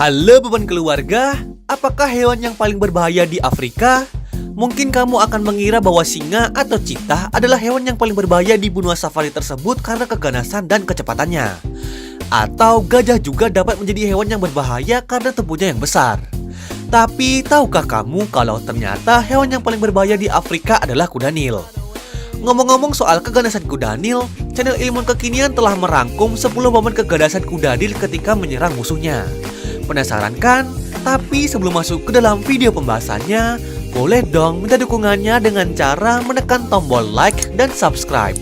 Halo beban keluarga, apakah hewan yang paling berbahaya di Afrika? Mungkin kamu akan mengira bahwa singa atau cheetah adalah hewan yang paling berbahaya di benua safari tersebut karena keganasan dan kecepatannya. Atau gajah juga dapat menjadi hewan yang berbahaya karena tubuhnya yang besar. Tapi tahukah kamu kalau ternyata hewan yang paling berbahaya di Afrika adalah kuda Nil? Ngomong-ngomong soal keganasan kuda Nil, channel Ilmuwan Kekinian telah merangkum 10 momen keganasan kuda Nil ketika menyerang musuhnya. Penasaran kan? Tapi sebelum masuk ke dalam video pembahasannya, boleh dong minta dukungannya dengan cara menekan tombol like dan subscribe.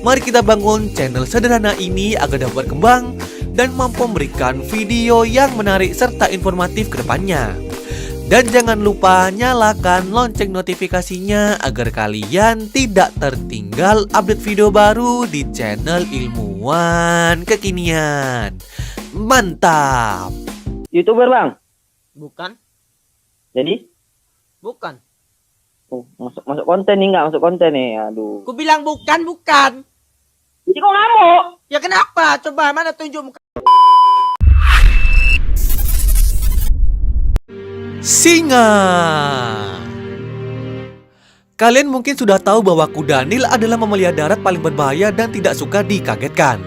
Mari kita bangun channel sederhana ini agar dapat berkembang dan mampu memberikan video yang menarik serta informatif ke depannya. Dan jangan lupa nyalakan lonceng notifikasinya agar kalian tidak tertinggal update video baru di channel Ilmuwan Kekinian. Mantap! YouTuber bang? Bukan, Jadi? bukan. Oh, masuk konten nih, nggak masuk konten nih. Aduh. Ku bilang bukan. Jadi kok ngamuk? Ya kenapa? Coba mana tunjuk muka. Singa. Kalian mungkin sudah tahu bahwa kuda Nil adalah mamalia darat paling berbahaya dan tidak suka dikagetkan.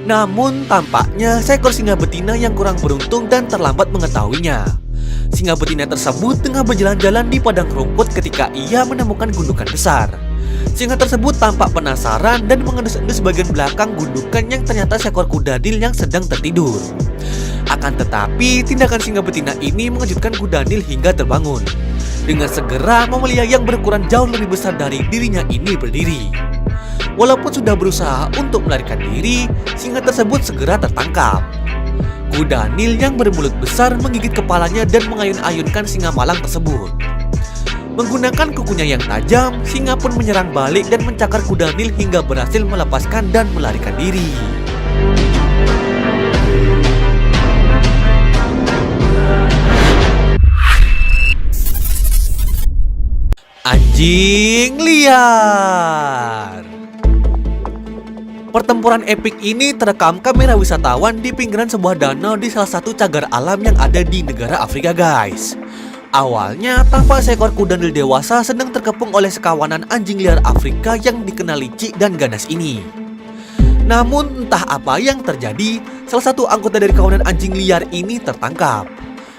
Namun tampaknya seekor singa betina yang kurang beruntung dan terlambat mengetahuinya. Singa betina tersebut tengah berjalan-jalan di padang rumput ketika ia menemukan gundukan besar. Singa tersebut tampak penasaran dan mengendus-endus bagian belakang gundukan yang ternyata seekor kuda Nil yang sedang tertidur. Akan tetapi tindakan singa betina ini mengejutkan kuda Nil hingga terbangun. Dengan segera mamalia yang berukuran jauh lebih besar dari dirinya ini berdiri. Walaupun sudah berusaha untuk melarikan diri, singa tersebut segera tertangkap. Kuda Nil yang bermulut besar menggigit kepalanya dan mengayun-ayunkan singa malang tersebut. Menggunakan kukunya yang tajam, singa pun menyerang balik dan mencakar kuda Nil hingga berhasil melepaskan dan melarikan diri. Anjing liar. Pertempuran epik ini terekam kamera wisatawan di pinggiran sebuah danau di salah satu cagar alam yang ada di negara Afrika, guys. Awalnya tampak seekor kuda Nil dewasa sedang terkepung oleh sekawanan anjing liar Afrika yang dikenal licik dan ganas ini. Namun entah apa yang terjadi, salah satu anggota dari kawanan anjing liar ini tertangkap.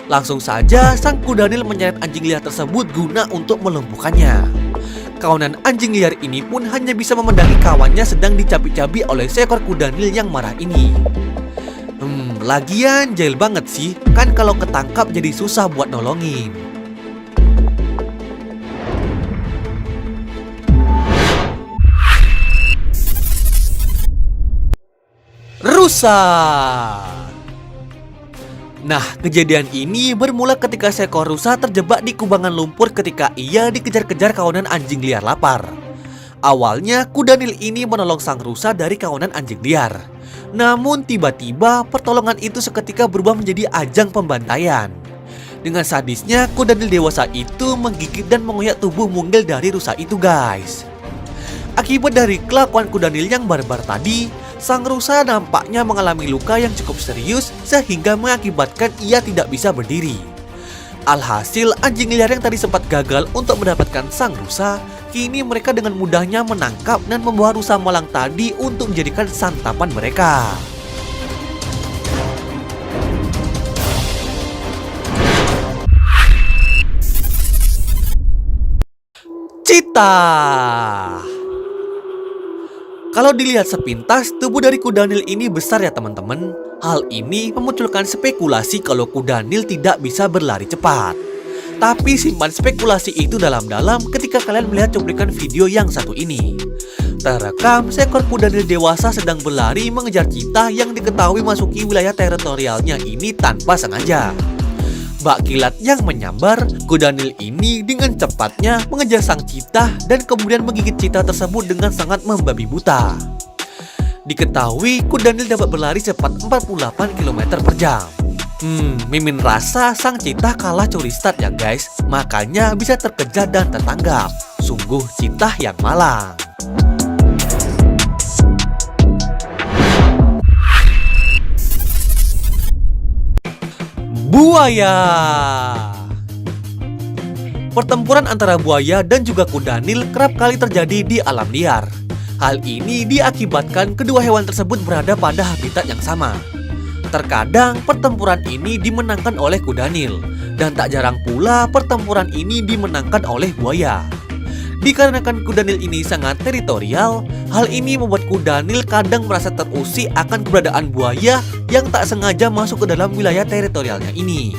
Langsung saja sang kuda Nil menyeret anjing liar tersebut guna untuk melumpuhkannya. Kawanan anjing liar ini pun hanya bisa memendangi kawannya sedang dicabi-cabi oleh seekor kuda Nil yang marah ini. Lagian jahil banget sih, kan kalau ketangkap jadi susah buat nolongin. Rusa. Nah, kejadian ini bermula ketika seekor rusa terjebak di kubangan lumpur ketika ia dikejar-kejar kawanan anjing liar lapar. Awalnya, kuda Nil ini menolong sang rusa dari kawanan anjing liar. Namun tiba-tiba pertolongan itu seketika berubah menjadi ajang pembantaian. Dengan sadisnya, kuda Nil dewasa itu menggigit dan mengoyak tubuh mungil dari rusa itu, guys. Akibat dari kelakuan kuda Nil yang barbar tadi, sang rusa nampaknya mengalami luka yang cukup serius sehingga mengakibatkan ia tidak bisa berdiri. Alhasil anjing liar yang tadi sempat gagal untuk mendapatkan sang rusa, kini mereka dengan mudahnya menangkap dan membawa rusa malang tadi untuk menjadikan santapan mereka. Cheetah. Kalau dilihat sepintas, tubuh dari kuda Nil ini besar ya teman-teman. Hal ini memunculkan spekulasi kalau kuda Nil tidak bisa berlari cepat. Tapi simpan spekulasi itu dalam-dalam ketika kalian melihat cuplikan video yang satu ini. Terekam seekor kuda Nil dewasa sedang berlari mengejar cheetah yang diketahui masuki wilayah teritorialnya ini tanpa sengaja. Bak kilat yang menyambar, kuda Nil ini dengan cepatnya mengejar sang cheetah dan kemudian menggigit cheetah tersebut dengan sangat membabi buta. Diketahui kuda Nil dapat berlari cepat 48 km per jam. Mimin rasa sang cheetah kalah curi start ya guys, makanya bisa terkejar dan tertangkap. Sungguh cheetah yang malang. Buaya. Pertempuran antara buaya dan juga kuda Nil kerap kali terjadi di alam liar. Hal ini diakibatkan kedua hewan tersebut berada pada habitat yang sama. Terkadang pertempuran ini dimenangkan oleh kuda Nil, dan tak jarang pula pertempuran ini dimenangkan oleh buaya. Dikarenakan kuda Nil ini sangat teritorial, hal ini membuat kuda Nil kadang merasa terusik akan keberadaan buaya yang tak sengaja masuk ke dalam wilayah teritorialnya ini.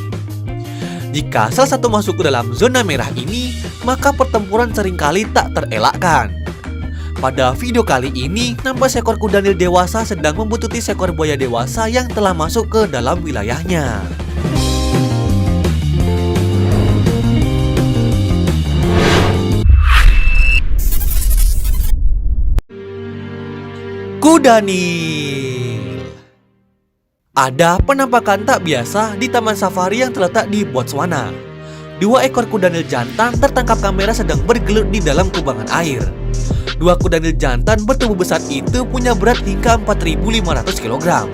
Jika salah satu masuk ke dalam zona merah ini, maka pertempuran seringkali tak terelakkan. Pada video kali ini, nampak seekor kuda Nil dewasa sedang membuntuti seekor buaya dewasa yang telah masuk ke dalam wilayahnya. Kuda Nil. Ada penampakan tak biasa di taman safari yang terletak di Botswana. Dua ekor kuda Nil jantan tertangkap kamera sedang bergelut di dalam kubangan air. Dua kuda Nil jantan bertubuh besar itu punya berat hingga 4.500 kg.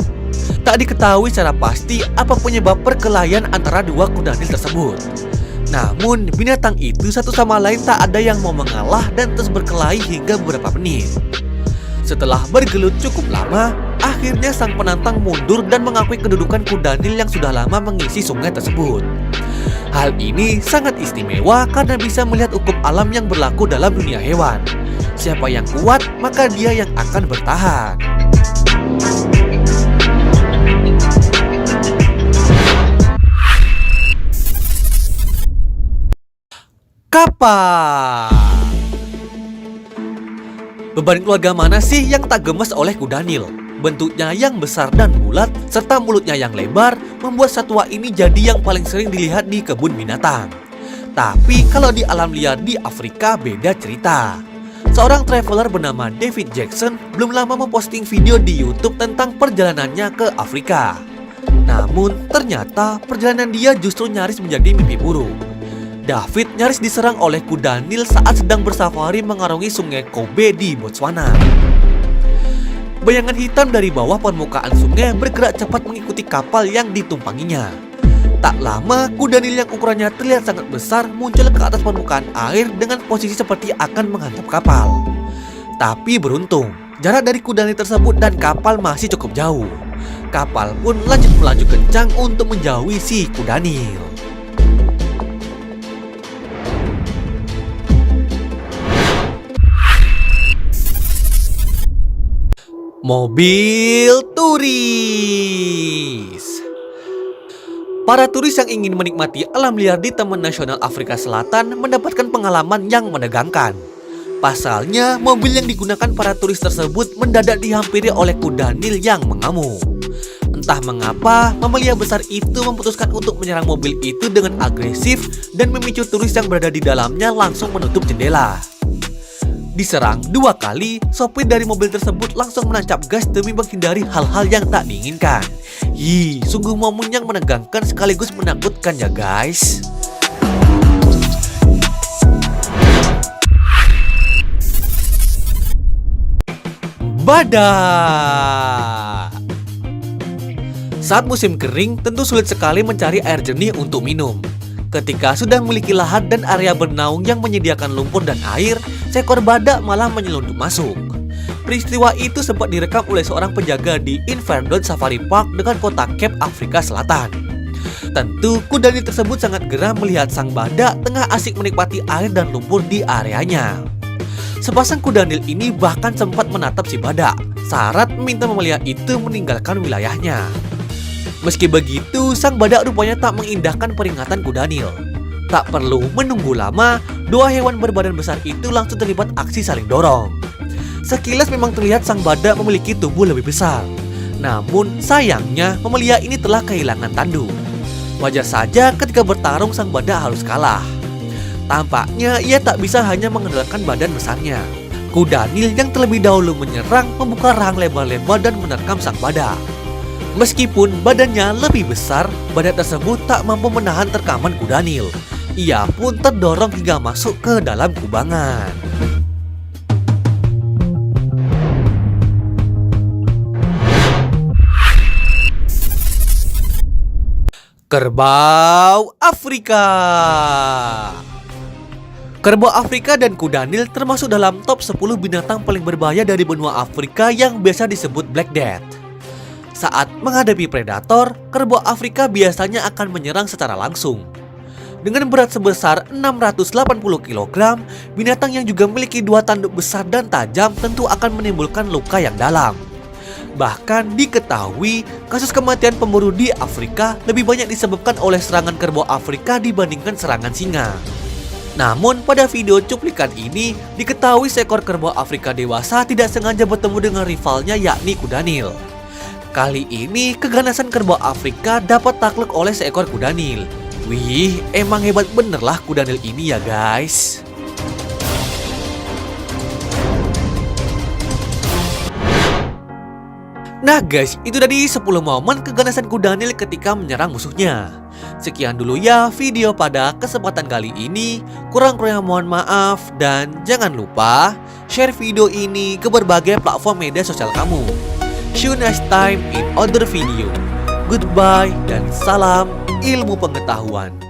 Tak diketahui secara pasti apa penyebab perkelahian antara dua kuda Nil tersebut. Namun binatang itu satu sama lain tak ada yang mau mengalah dan terus berkelahi hingga beberapa menit. Setelah bergelut cukup lama, akhirnya sang penantang mundur dan mengakui kedudukan kuda Nil yang sudah lama mengisi sungai tersebut. Hal ini sangat istimewa karena bisa melihat hukum alam yang berlaku dalam dunia hewan. Siapa yang kuat, maka dia yang akan bertahan. Kapal. Beban keluarga mana sih yang tak gemes oleh kuda Nil? Bentuknya yang besar dan bulat, serta mulutnya yang lebar, membuat satwa ini jadi yang paling sering dilihat di kebun binatang. Tapi kalau di alam liar di Afrika beda cerita. Seorang traveler bernama David Jackson belum lama memposting video di YouTube tentang perjalanannya ke Afrika. Namun ternyata perjalanan dia justru nyaris menjadi mimpi buruk. David nyaris diserang oleh kuda Nil saat sedang bersafari mengarungi sungai Kobe di Botswana. Bayangan hitam dari bawah permukaan sungai bergerak cepat mengikuti kapal yang ditumpanginya. Tak lama, kuda Nil yang ukurannya terlihat sangat besar muncul ke atas permukaan air dengan posisi seperti akan menghantam kapal. Tapi beruntung, jarak dari kuda Nil tersebut dan kapal masih cukup jauh. Kapal pun lanjut melaju kencang untuk menjauhi si kuda Nil. Mobil turis. Para turis yang ingin menikmati alam liar di Taman Nasional Afrika Selatan mendapatkan pengalaman yang menegangkan. Pasalnya, mobil yang digunakan para turis tersebut mendadak dihampiri oleh kuda Nil yang mengamuk. Entah mengapa, mamalia besar itu memutuskan untuk menyerang mobil itu dengan agresif dan memicu turis yang berada di dalamnya langsung menutup jendela. Diserang 2 kali, sopir dari mobil tersebut langsung menancap gas demi menghindari hal-hal yang tak diinginkan. Sungguh momen yang menegangkan sekaligus menakutkan ya guys. Badak. Saat musim kering, tentu sulit sekali mencari air jernih untuk minum. Ketika sudah memiliki lahan dan area bernaung yang menyediakan lumpur dan air, seekor badak malah menyelundup masuk. Peristiwa itu sempat direkam oleh seorang penjaga di Inverdown Safari Park dengan kota Cape, Afrika Selatan. Tentu, kuda Nil tersebut sangat geram melihat sang badak tengah asik menikmati air dan lumpur di areanya. Sepasang kuda Nil ini bahkan sempat menatap si badak, syarat meminta mamalia itu meninggalkan wilayahnya. Meski begitu, sang badak rupanya tak mengindahkan peringatan kuda Nil. Tak perlu menunggu lama, 2 hewan berbadan besar itu langsung terlibat aksi saling dorong. Sekilas memang terlihat sang badak memiliki tubuh lebih besar. Namun sayangnya mamalia ini telah kehilangan tanduk. Wajar saja ketika bertarung sang badak harus kalah. Tampaknya ia tak bisa hanya mengandalkan badan besarnya. Kuda Nil yang terlebih dahulu menyerang membuka rahang lebar-lebar dan menerkam sang badak. Meskipun badannya lebih besar, badak tersebut tak mampu menahan terkaman kuda Nil. Ia pun terdorong hingga masuk ke dalam kubangan. Kerbau Afrika. Kerbau Afrika dan kuda Nil termasuk dalam top 10 binatang paling berbahaya dari benua Afrika yang biasa disebut Black Death. Saat menghadapi predator, kerbau Afrika biasanya akan menyerang secara langsung. Dengan berat sebesar 680 kg, binatang yang juga memiliki dua tanduk besar dan tajam tentu akan menimbulkan luka yang dalam. Bahkan diketahui kasus kematian pemburu di Afrika lebih banyak disebabkan oleh serangan kerbau Afrika dibandingkan serangan singa. Namun pada video cuplikan ini diketahui seekor kerbau Afrika dewasa tidak sengaja bertemu dengan rivalnya yakni kuda Nil. Kali ini keganasan kerbau Afrika dapat takluk oleh seekor kuda Nil. Wih, emang hebat bener lah kuda Nil ini ya guys. Nah guys, itu tadi 10 momen keganasan kuda Nil ketika menyerang musuhnya. Sekian dulu ya video pada kesempatan kali ini. Kurang-kurangnya mohon maaf. Dan jangan lupa share video ini ke berbagai platform media sosial kamu. See you next time in other video. Goodbye dan salam ilmu pengetahuan.